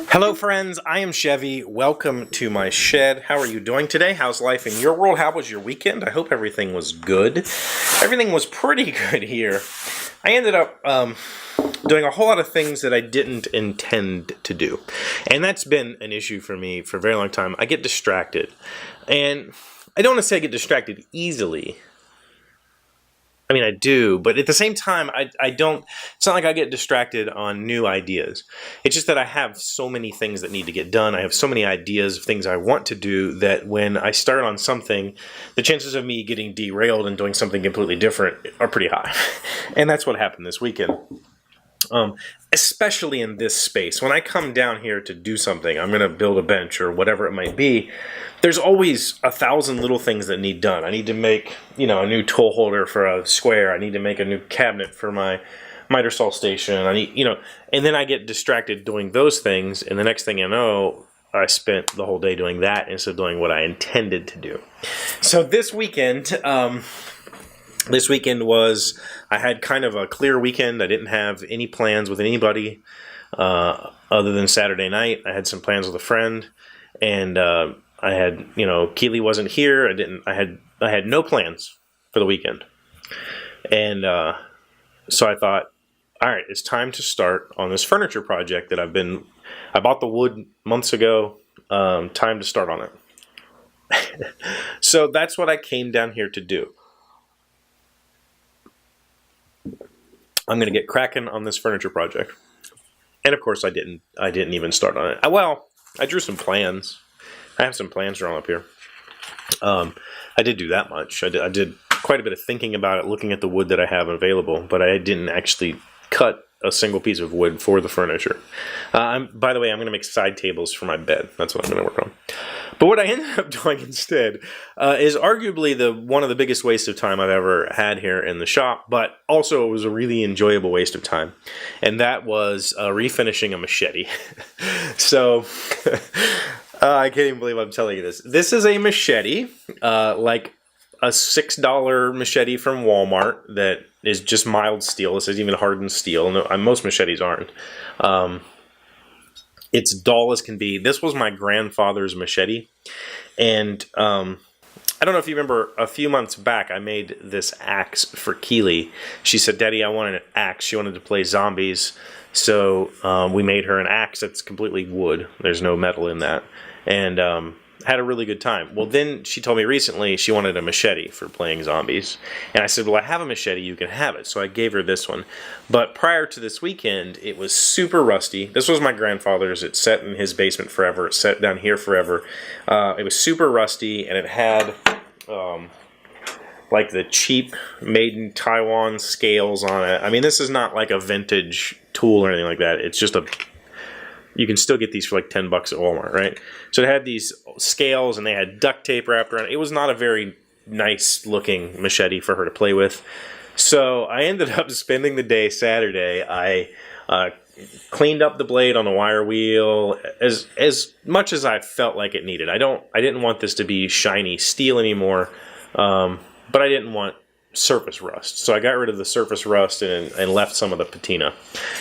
Hello friends, I am Chevee. Welcome to my shed. How are you doing today? How's life in your world? How was your weekend? I hope everything was good. Everything was pretty good here. I ended up doing a whole lot of things that I didn't intend to do. And that's been an issue for me for a very long time. I get distracted. And I don't want to say I get distracted easily. I mean, I do, but at the same time, I don't, it's not like I get distracted on new ideas. It's just that I have so many things that need to get done. I have so many ideas of things I want to do that when I start on something, the chances of me getting derailed and doing something completely different are pretty high. And that's what happened this weekend. Especially in this space. When I come down here to do something, I'm going to build a bench or whatever it might be, there's always 1,000 little things that need done. I need to make, a new tool holder for a square. I need to make a new cabinet for my miter saw station. I need, and then I get distracted doing those things, and the next thing I know, I spent the whole day doing that instead of doing what I intended to do. So this weekend, was, I had kind of a clear weekend. I didn't have any plans with anybody other than Saturday night. I had some plans with a friend, and I had, Keely wasn't here. I had no plans for the weekend. And so I thought, all right, it's time to start on this furniture project that I bought the wood months ago. Time to start on it. So that's what I came down here to do. I'm going to get cracking on this furniture project. And of course I didn't even start on it. I drew some plans. I have some plans drawn up here. I did do that much. I did quite a bit of thinking about it, looking at the wood that I have available, but I didn't actually cut a single piece of wood for the furniture. By the way, I'm going to make side tables for my bed. That's what I'm going to work on. But what I ended up doing instead is arguably one of the biggest wastes of time I've ever had here in the shop, but also it was a really enjoyable waste of time. And that was refinishing a machete. So I can't even believe I'm telling you this. This is a machete, like a $6 machete from Walmart that is just mild steel. This isn't even hardened steel. No, most machetes aren't. It's dull as can be. This was my grandfather's machete. And I don't know if you remember, a few months back, I made this axe for Keely. She said, Daddy, I want an axe. She wanted to play zombies. So we made her an axe that's completely wood. There's no metal in that. And had a really good time. Well, then she told me recently she wanted a machete for playing zombies. And I said, well, I have a machete, you can have it. So I gave her this one. But prior to this weekend, it was super rusty. This was my grandfather's. It sat in his basement forever. It sat down here forever. It was super rusty, and it had like the cheap made in Taiwan scales on it. I mean, this is not like a vintage tool or anything like that. It's just you can still get these for like $10 at Walmart, right? So it had these scales, and they had duct tape wrapped around it. It was not a very nice looking machete for her to play with. So I ended up spending the day Saturday. I cleaned up the blade on the wire wheel as much as I felt like it needed. I didn't want this to be shiny steel anymore, but I didn't want surface rust. So I got rid of the surface rust and left some of the patina.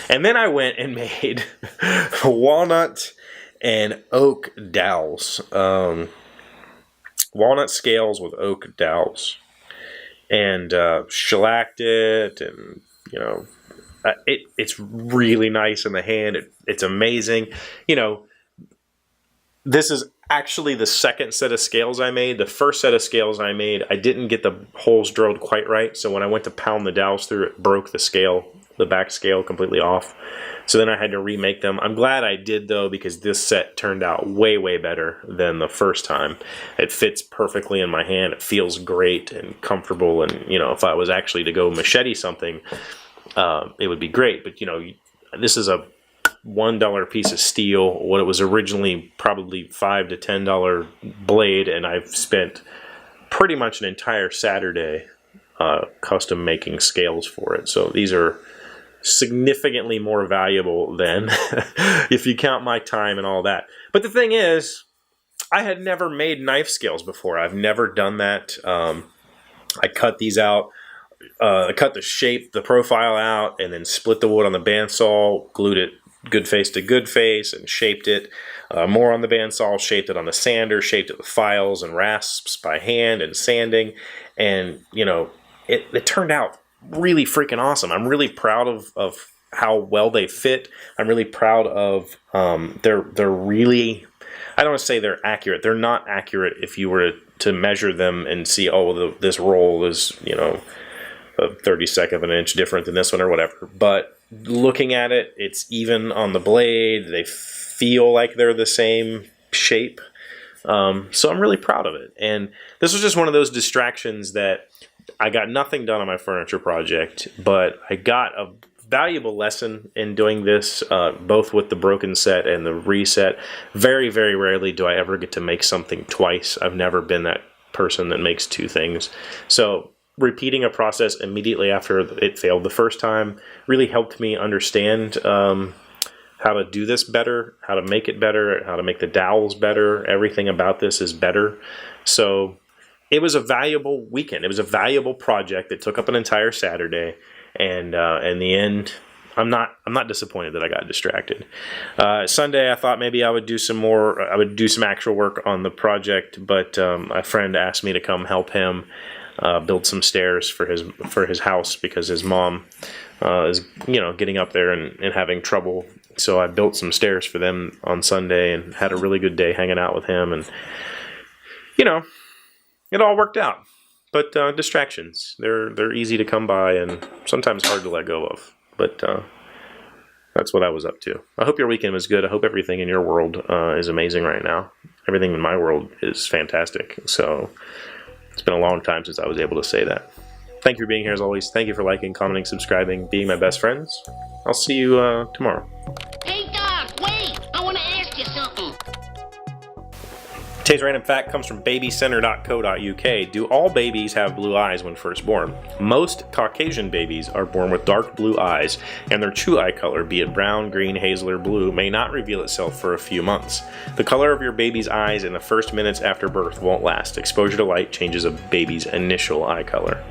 And then I went and made walnut and oak dowels. Walnut scales with oak dowels. And shellacked it, and it's really nice in the hand. It's amazing. This is actually the second set of scales I made. The first set of scales I made, I didn't get the holes drilled quite right. So when I went to pound the dowels through, it broke the back scale completely off. So then I had to remake them. I'm glad I did, though, because this set turned out way, way better than the first time. It fits perfectly in my hand. It feels great and comfortable. And, if I was actually to go machete something, it would be great. But, this is a $1 piece of steel, what it was originally probably $5 to $10 blade, and I've spent pretty much an entire Saturday custom making scales for it. So these are significantly more valuable than if you count my time and all that. But the thing is, I had never made knife scales before. I've never done that. I cut these out. I cut the shape, the profile out, and then split the wood on the bandsaw, glued it good face to good face, and shaped it more on the bandsaw, shaped it on the sander, shaped it with files and rasps by hand and sanding. And, you know, it turned out really freaking awesome. I'm really proud of how well they fit. I'm really proud of, they're really, I don't want to say they're accurate. They're not accurate if you were to measure them and see, oh, this roll is, you know, a 32nd of an inch different than this one or whatever. But looking at it, it's even on the blade. They feel like they're the same shape. So I'm really proud of it. And this was just one of those distractions that I got nothing done on my furniture project, but I got a valuable lesson in doing this, both with the broken set and the reset. Very, very rarely do I ever get to make something twice. I've never been that person that makes two things. So repeating a process immediately after it failed the first time really helped me understand how to do this better, how to make it better, how to make the dowels better. Everything about this is better. So it was a valuable weekend. It was a valuable project that took up an entire Saturday. And in the end, I'm not disappointed that I got distracted. Sunday, I thought maybe I would do some actual work on the project, but a friend asked me to come help him build some stairs for his house because his mom is, you know, getting up there and having trouble. So I built some stairs for them on Sunday and had a really good day hanging out with him. And, you know, it all worked out. But distractions, they're easy to come by and sometimes hard to let go of. But that's what I was up to. I hope your weekend was good. I hope everything in your world is amazing right now. Everything in my world is fantastic. So it's been a long time since I was able to say that. Thank you for being here as always. Thank you for liking, commenting, subscribing, being my best friends. I'll see you tomorrow. Hey, Doc, wait! I want to ask you something. Today's random fact comes from babycenter.co.uk. Do all babies have blue eyes when first born? Most Caucasian babies are born with dark blue eyes, and their true eye color, be it brown, green, hazel, or blue, may not reveal itself for a few months. The color of your baby's eyes in the first minutes after birth won't last. Exposure to light changes a baby's initial eye color.